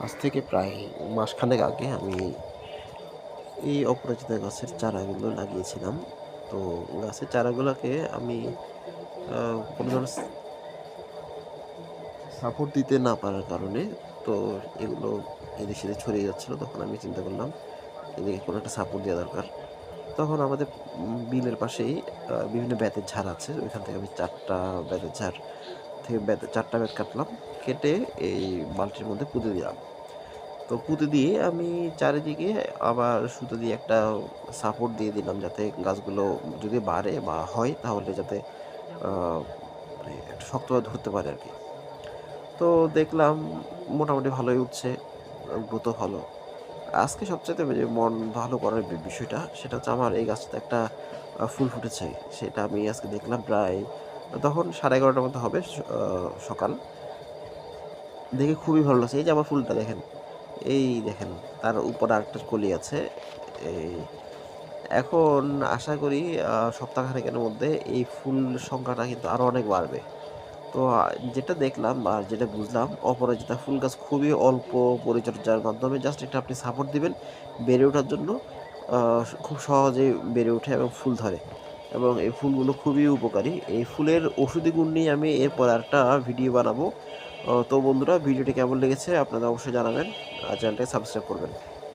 আজ থেকে প্রায় মাসখানেক আগে আমি এই অপরাজিতা গাছের চারাগুলো লাগিয়েছিলাম। তো গাছের চারাগুলোকে আমি কোনো ধরনের সাপোর্ট দিতে না পারার কারণে তো এগুলো এদিক সেদিক ছড়িয়ে যাচ্ছিল। তখন আমি চিন্তা করলাম এদিকে কোনো একটা সাপোর্ট দেওয়া দরকার। তখন আমাদের বিলের পাশেই বিভিন্ন বেতের ঝাড় আছে। ওইখান থেকে আমি ৪ টা বেতের ঝাড় থেকে ৪ টা বেত কাটলাম। কেটে এই বালতির মধ্যে পুঁতে দিলাম। তো পুঁতে দিয়ে আমি চারিদিকে আবার সুতো দিয়ে একটা সাপোর্ট দিয়ে দিলাম, যাতে গাছগুলো যদি বাড়ে বা হয় তাহলে যাতে মানে একটু শক্তভাবে ধরতে পারে আর কি। তো দেখলাম মোটামুটি ভালোই উঠছে, গ্রোথ ভালো। আজকে সবচাইতে যে মন ভালো করার বিষয়টা সেটা হচ্ছে আমার এই গাছটাতে একটা ফুল ফুটেছে। সেটা আমি আজকে দেখলাম প্রায় তখন 11:30টার মতো হবে সকাল। দেখে খুবই ভালো লাগছে। এই যে আমার ফুলটা দেখেন, এই দেখেন তার উপরে আরেকটা কলি আছে। এই এখন আশা করি সপ্তাহখানেকের মধ্যে এই ফুল সংখ্যাটা কিন্তু আরো অনেক বাড়বে। তো যেটা দেখলাম আর যেটা বুঝলাম, অপরাজিতা ফুল গাছ খুবই অল্প পরিচর্যার মাধ্যমে জাস্ট এটা আপনি সাপোর্ট দিবেন, বেড়ে ওঠার জন্য খুব সহজেই বেড়ে ওঠে এবং ফুল ধরে। এবং এই ফুলগুলো খুবই উপকারী। এই ফুলের ঔষধি গুণ নিয়ে আমি এরপর আরেকটা ভিডিও বানাবো। তো বন্ধুরা, ভিডিওটি কেমন লেগেছে আপনারা অবশ্যই জানাবেন। আর চ্যানেলটাকে সাবস্ক্রাইব করবেন।